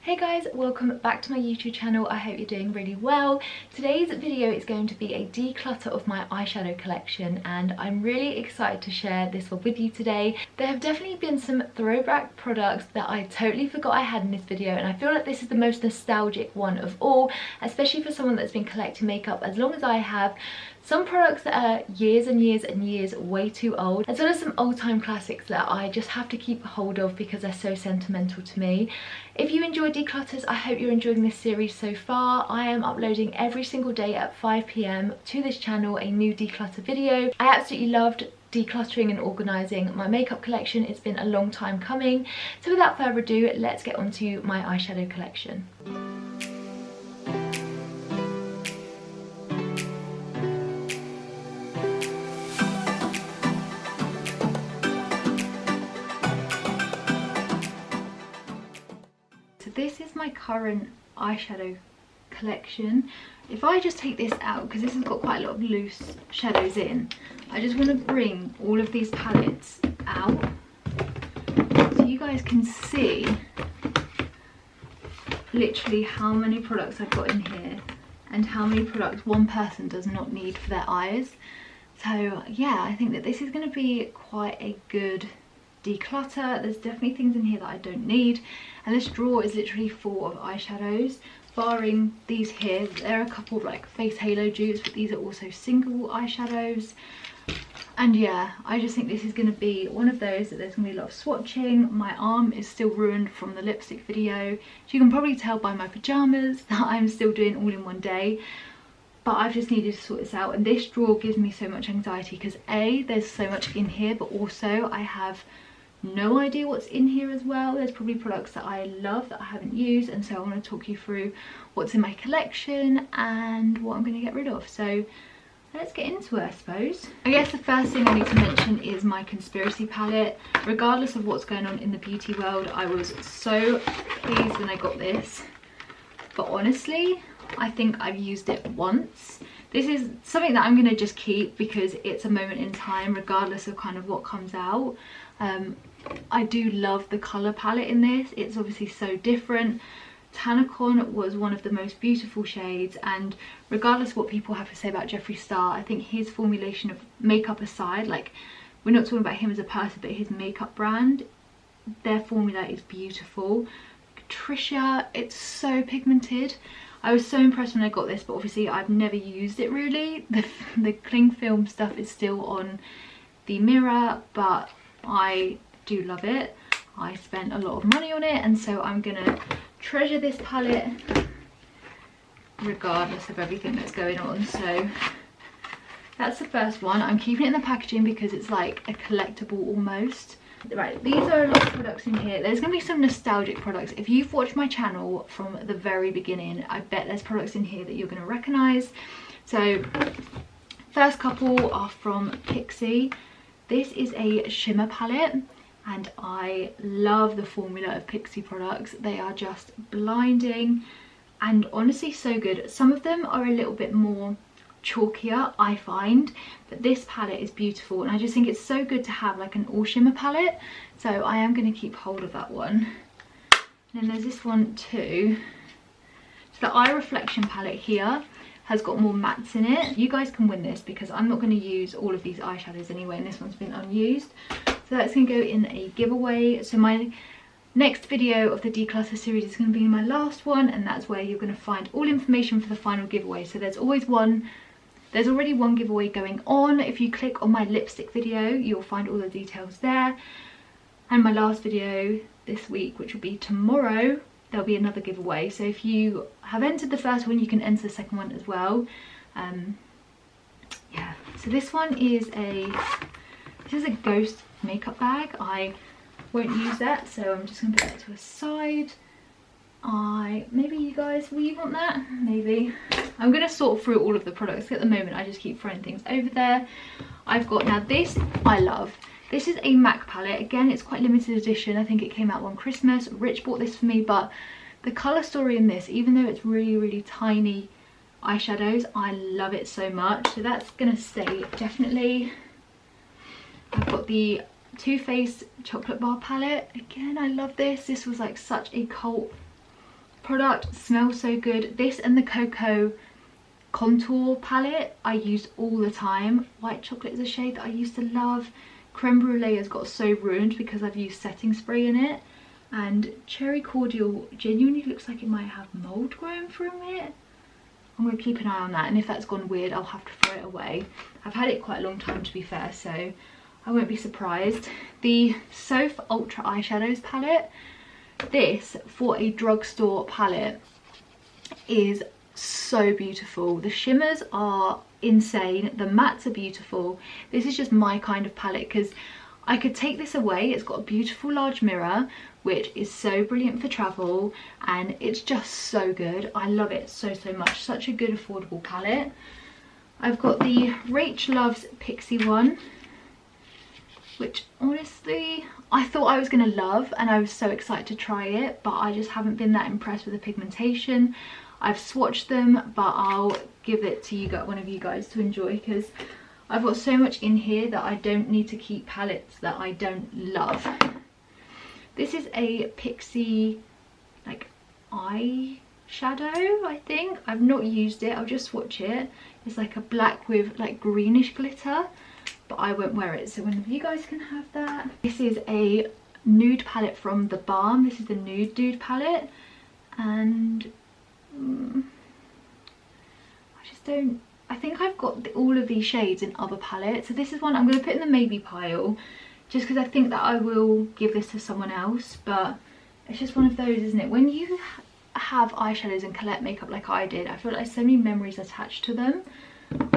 Hey guys, welcome back to my YouTube channel. I hope you're doing really well. Today's video is going to be a declutter of my eyeshadow collection and I'm really excited to share this one with you today. There have definitely been some throwback products that I totally forgot I had in this video, and I feel like this is the most nostalgic one of all, especially for someone that's been collecting makeup as long as I have. Some products that are years and years and years way too old, as well as some old-time classics that I just have to keep a hold of because they're so sentimental to me. If you enjoy declutters, I hope you're enjoying this series so far. I am uploading every single day at 5 PM to this channel a new declutter video. I absolutely loved decluttering and organising my makeup collection. It's been a long time coming. So without further ado, let's get on to my eyeshadow collection. This is my current eyeshadow collection. If I just take this out, because this has got quite a lot of loose shadows in, I just want to bring all of these palettes out so you guys can see literally how many products I've got in here and how many products one person does not need for their eyes. So yeah, I think that this is going to be quite a good declutter. There's definitely things in here that I don't need, and this drawer is literally full of eyeshadows, barring these here. There are a couple of like face halo dupes, but these are also single eyeshadows. And yeah, I just think this is going to be one of those that there's going to be a lot of swatching. My arm is still ruined from the lipstick video, so you can probably tell by my pajamas that I'm still doing all in one day. But I've just needed to sort this out, and this drawer gives me so much anxiety because A, there's so much in here, but also I have no idea what's in here as well. There's probably products that I love that I haven't used, and so I want to talk you through what's in my collection and what I'm going to get rid of. So let's get into it, I suppose. I guess the first thing I need to mention is my conspiracy palette. Regardless of what's going on in the beauty world, I was so pleased when I got this, but honestly I think I've used it once. This is something that I'm going to just keep because it's a moment in time regardless of kind of what comes out. I do love the colour palette in this. It's obviously so different. Tanacon was one of the most beautiful shades, and regardless of what people have to say about Jeffree Star, I think his formulation of makeup aside, like we're not talking about him as a person but his makeup brand, their formula is beautiful. Trisha, it's so pigmented. I was so impressed when I got this, but obviously I've never used it really. The cling film stuff is still on the mirror, but I do love it. I spent a lot of money on it, and so I'm gonna treasure this palette regardless of everything that's going on. So that's the first one. I'm keeping it in the packaging because it's like a collectible almost. Right, these are a lot of products in here. There's going to be some nostalgic products. If you've watched my channel from the very beginning, I bet there's products in here that you're going to recognise. So first couple are from Pixi. This is a shimmer palette, and I love the formula of Pixi products. They are just blinding and honestly so good. Some of them are a little bit more chalkier, I find, but this palette is beautiful, and I just think it's so good to have like an all shimmer palette, so I am going to keep hold of that one. And then there's this one too. So the eye reflection palette here has got more mattes in it. You guys can win this because I'm not going to use all of these eyeshadows anyway, and this one's been unused, so that's going to go in a giveaway. So my next video of the declutter series is going to be my last one, and that's where you're going to find all information for the final giveaway. So there's always one. There's already one giveaway going on. If you click on my lipstick video, you'll find all the details there. And my last video this week, which will be tomorrow, there'll be another giveaway. So if you have entered the first one, you can enter the second one as well. Yeah, so this one is a ghost makeup bag. I won't use that, so I'm just going to put that to a side. Maybe you guys, will you want that? Maybe. I'm going to sort through all of the products. At the moment I just keep throwing things over there. I've got, now this I love. This is a MAC palette. Again, it's quite limited edition. I think it came out one Christmas. Rich bought this for me, but the colour story in this, even though it's really tiny eyeshadows, I love it so much. So that's going to stay definitely. I've got the Too Faced chocolate bar palette. Again, I love this. This was like such a cult product smells so good. This and the Cocoa contour palette I use all the time. White chocolate is a shade that I used to love. Creme brulee has got so ruined because I've used setting spray in it. And cherry cordial genuinely looks like it might have mold growing from it. I'm going to keep an eye on that, and if that's gone weird I'll have to throw it away. I've had it quite a long time, to be fair, so I won't be surprised. The Soph Ultra Eyeshadows palette, this for a drugstore palette is so beautiful. The shimmers are insane, the mattes are beautiful. This is just my kind of palette because I could take this away. It's got a beautiful large mirror, which is so brilliant for travel, and it's just so good. I love it so much. Such a good affordable palette. I've got the Rach Loves Pixie one, which honestly I thought I was going to love, and I was so excited to try it, but I just haven't been that impressed with the pigmentation. I've swatched them, but I'll give it to you guys, one of you guys, to enjoy, because I've got so much in here that I don't need to keep palettes that I don't love. This is a Pixie like eyeshadow, I think. I've not used it, I'll just swatch it. It's like a black with like greenish glitter, but I won't wear it, so one of you guys can have that. This is a nude palette from The Balm. This is the Nude Dude palette, and I think I've got all of these shades in other palettes, so this is one I'm going to put in the maybe pile, just because I think that I will give this to someone else. But it's just one of those, isn't it? When you have eyeshadows and collect makeup like I did, I feel like so many memories attached to them.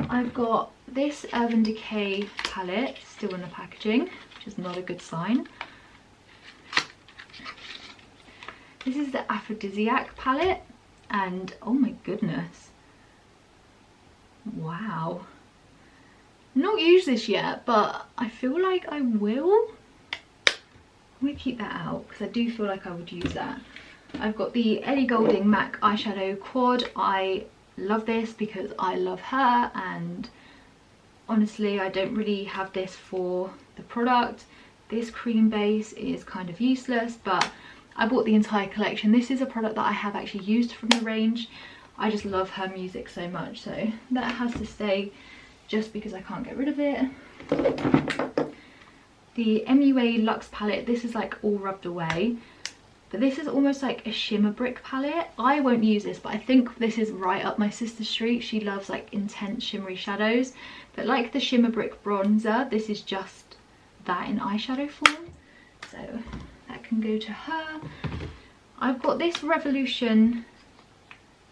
I've got this Urban Decay palette still in the packaging, which is not a good sign. This is the Aphrodisiac palette, and oh my goodness, wow. Not used this yet, but I feel like I will. I'm gonna keep that out because I do feel like I would use that. I've got the Ellie Goulding MAC eyeshadow quad. I love this because I love her, and honestly I don't really have this for the product. This cream base is kind of useless, but I bought the entire collection. This is a product that I have actually used from the range. I just love her music so much, so that has to stay just because I can't get rid of it. The MUA Luxe palette, this is like all rubbed away, but this is almost like a shimmer brick palette. I won't use this, but I think this is right up my sister's street. She loves like intense shimmery shadows, but like the shimmer brick bronzer, this is just that in eyeshadow form, so that can go to her. I've got this Revolution.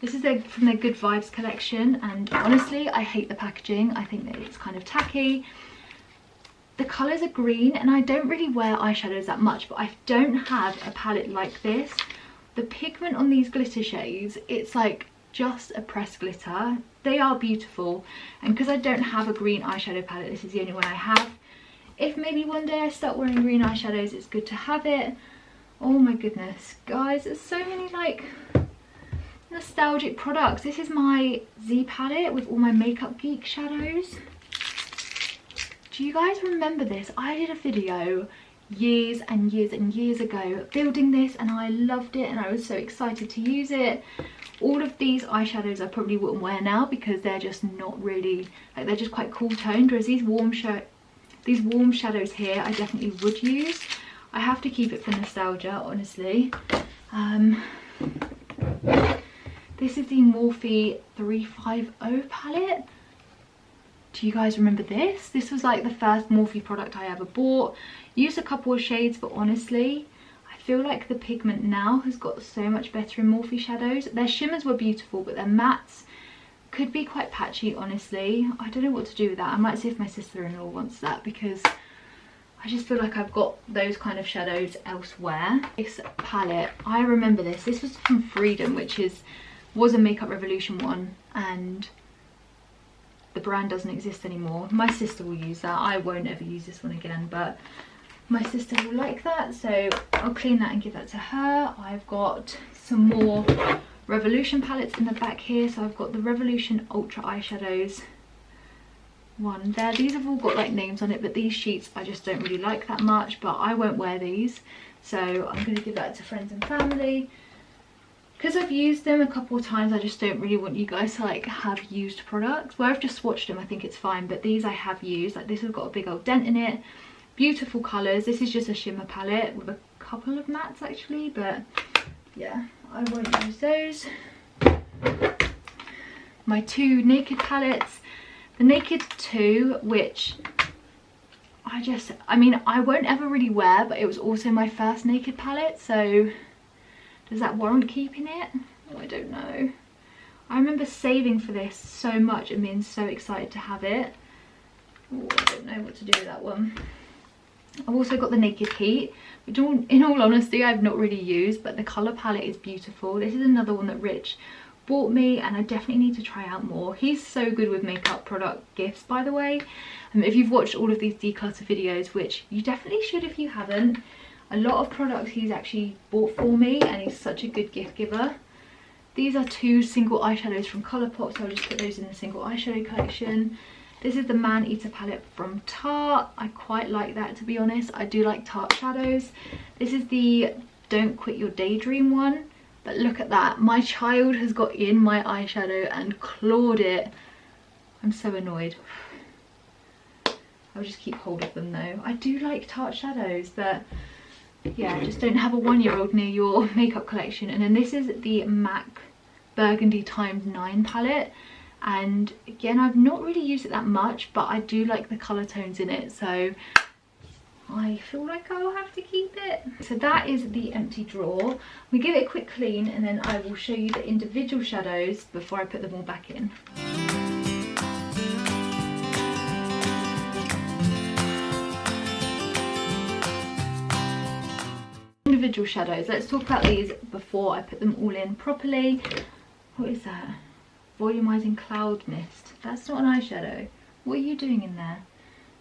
This is from their Good Vibes collection, and honestly I hate the packaging. I think that it's kind of tacky. The colours are green, and I don't really wear eyeshadows that much, but I don't have a palette like this. The pigment on these glitter shades, it's like just a pressed glitter. They are beautiful, and because I don't have a green eyeshadow palette, this is the only one I have. If maybe one day I start wearing green eyeshadows, it's good to have it. Oh my goodness, guys, there's so many like nostalgic products. This is my Z palette with all my Makeup Geek shadows. Do you guys remember this? I did a video years and years and years ago building this, and I loved it and I was so excited to use it. All of these eyeshadows I probably wouldn't wear now because they're just not really, like, they're just quite cool toned, whereas these warm shadows here I definitely would use. I have to keep it for nostalgia, honestly. This is the Morphe 350 palette. Do you guys remember this? This was like the first Morphe product I ever bought. Used a couple of shades, but honestly I feel like the pigment now has got so much better in Morphe shadows. Their shimmers were beautiful, but their mattes could be quite patchy, honestly. I don't know what to do with that. I might see if my sister-in-law wants that, because I just feel like I've got those kind of shadows elsewhere. This palette, I remember this. This was from Freedom, which was a Makeup Revolution one, and the brand doesn't exist anymore. My sister will use that. I won't ever use this one again, but my sister will like that, so I'll clean that and give that to her. I've got some more Revolution palettes in the back here. So I've got the Revolution Ultra Eyeshadows one there. These have all got like names on it, but these sheets I just don't really like that much, but I won't wear these, so I'm going to give that to friends and family. because I've used them a couple of times, I just don't really want you guys to like have used products. Where I've just swatched them, I think it's fine, but these I have used. Like this has got a big old dent in it. Beautiful colours. This is just a shimmer palette with a couple of mattes actually, but yeah, I won't use those. My two Naked palettes. The Naked 2, which I mean, I won't ever really wear, but it was also my first Naked palette, so does that warrant keeping it? Oh, I don't know. I remember saving for this so much and being so excited to have it. Oh, I don't know what to do with that one. I've also got the Naked Heat, which in all honesty I've not really used, but the colour palette is beautiful. This is another one that Rich bought me and I definitely need to try out more. He's so good with makeup product gifts, by the way. If you've watched all of these declutter videos, which you definitely should if you haven't, a lot of products he's actually bought for me and he's such a good gift giver. These are two single eyeshadows from Colourpop, so I'll just put those in the single eyeshadow collection. This is the Man Eater palette from Tarte. I quite like that, to be honest. I do like Tarte shadows. This is the Don't Quit Your Daydream one. But look at that. My child has got in my eyeshadow and clawed it. I'm so annoyed. I'll just keep hold of them though. I do like Tarte shadows, but yeah, just don't have a 1-year-old near your makeup collection. And then this is the MAC Burgundy ×9 palette. And again, I've not really used it that much, but I do like the colour tones in it, so I feel like I'll have to keep it. So that is the empty drawer. We give it a quick clean and then I will show you the individual shadows before I put them all back in. Individual shadows. Let's talk about these before I put them all in properly. What is that? Volumizing Cloud Mist. That's not an eyeshadow. What are you doing in there?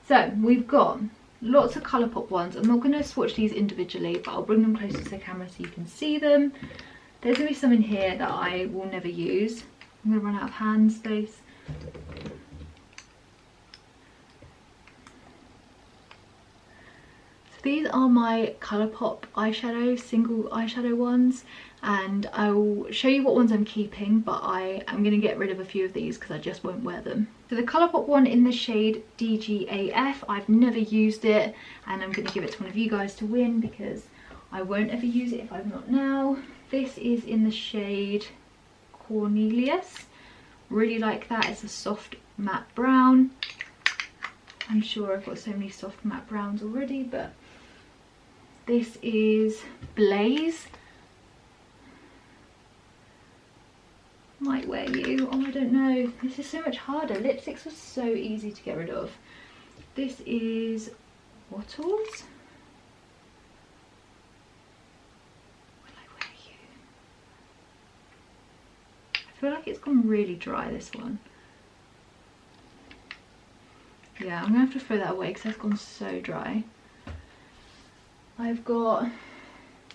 So we've got lots of Colourpop ones. I'm not going to swatch these individually, but I'll bring them closer to the camera so you can see them. There's going to be some in here that I will never use. I'm going to run out of hand space. So these are my Colourpop eyeshadows, single eyeshadow ones. And I'll show you what ones I'm keeping, but I am going to get rid of a few of these because I just won't wear them. So the Colourpop one in the shade DGAF, I've never used it and I'm going to give it to one of you guys to win because I won't ever use it if I'm not now. This is in the shade Cornelius. Really like that. It's a soft matte brown. I'm sure I've got so many soft matte browns already, but this is Blaze. Might wear you. Oh, I don't know. This is so much harder. Lipsticks were so easy to get rid of. This is Wattles. Will I wear you? I feel like it's gone really dry, this one. Yeah, I'm gonna have to throw that away because that's gone so dry. I've got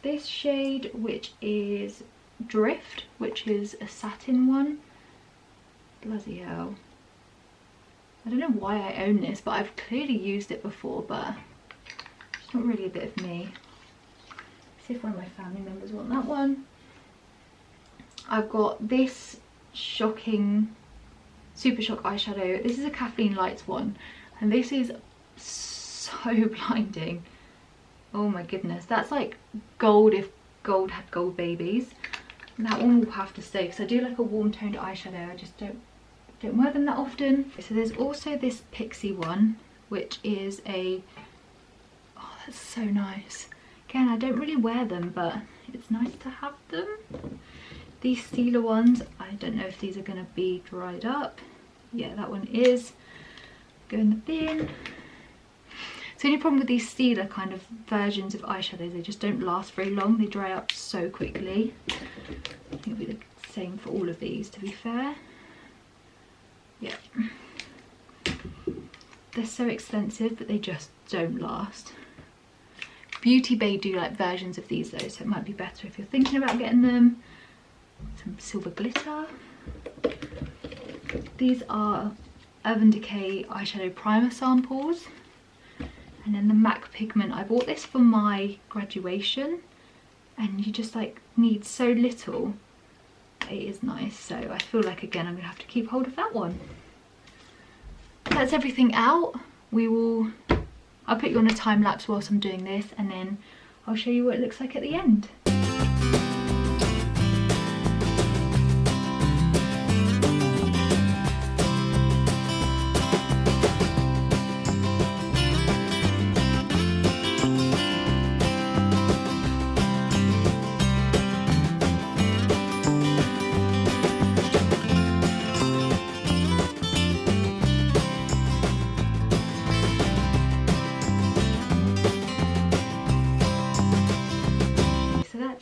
this shade, which is Drift, which is a satin one. Bloody hell. I don't know why I own this, but I've clearly used it before, but it's not really a bit of me. Let's see if one of my family members want that one. I've got this shocking Super Shock eyeshadow. This is a Kathleen Lights one, and this is so blinding. Oh my goodness, that's like gold if gold had gold babies. And that one will have to stay because I do like a warm toned eyeshadow. I just don't wear them that often. So there's also this Pixie one, which is a, oh, that's so nice. Again, I don't really wear them, but it's nice to have them. These Steeler ones, I don't know if these are going to be dried up. Yeah, that one is. Go in the bin. So the only problem with these Steeler kind of versions of eyeshadows, they just don't last very long. They dry up so quickly. I think it'll be the same for all of these, to be fair. Yeah. They're so expensive, but they just don't last. Beauty Bay do like versions of these though, so it might be better if you're thinking about getting them. Some silver glitter. These are Urban Decay eyeshadow primer samples. And then the MAC pigment, I bought this for my graduation, and you just like need so little. it is nice. So I feel like, again, I'm gonna have to keep hold of that one. That's everything out. I'll put you on a time lapse whilst I'm doing this, and then I'll show you what it looks like at the end.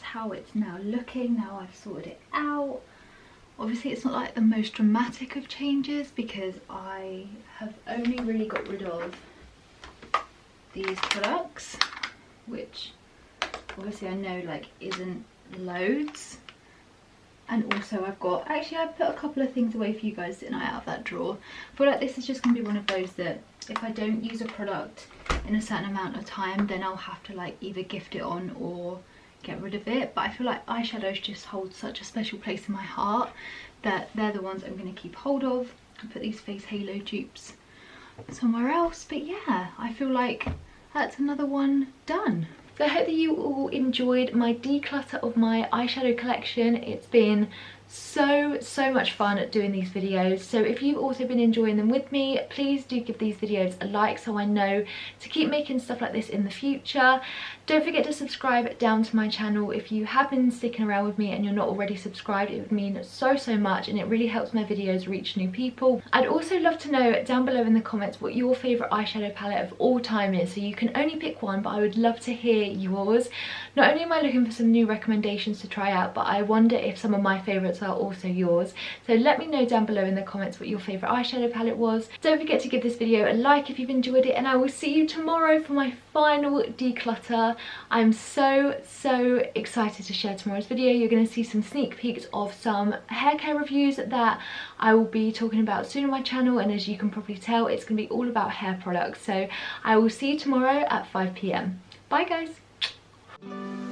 How it's now looking. Now I've sorted it out. Obviously it's not like the most dramatic of changes because I have only really got rid of these products, which obviously I know like isn't loads. And also I've got, actually I put a couple of things away for you guys, didn't I, out of that drawer. I feel like this is just going to be one of those that if I don't use a product in a certain amount of time, then I'll have to like either gift it on or get rid of it. But I feel like eyeshadows just hold such a special place in my heart that they're the ones I'm going to keep hold of. I put these face halo dupes somewhere else, but yeah, I feel like that's another one done. So I hope that you all enjoyed my declutter of my eyeshadow collection. It's been so much fun at doing these videos. So if you've also been enjoying them with me, please do give these videos a like so I know to keep making stuff like this in the future. Don't forget to subscribe down to my channel. If you have been sticking around with me and you're not already subscribed, it would mean so much, and it really helps my videos reach new people. I'd also love to know down below in the comments what your favourite eyeshadow palette of all time is. So you can only pick one, but I would love to hear yours. Not only am I looking for some new recommendations to try out, but I wonder if some of my favourites are also yours. So let me know down below in the comments what your favourite eyeshadow palette was. Don't forget to give this video a like if you've enjoyed it, and I will see you tomorrow for my final declutter. I'm so excited to share tomorrow's video. You're going to see some sneak peeks of some hair care reviews that I will be talking about soon on my channel, and as you can probably tell, it's going to be all about hair products. So I will see you tomorrow at 5 PM. Bye guys.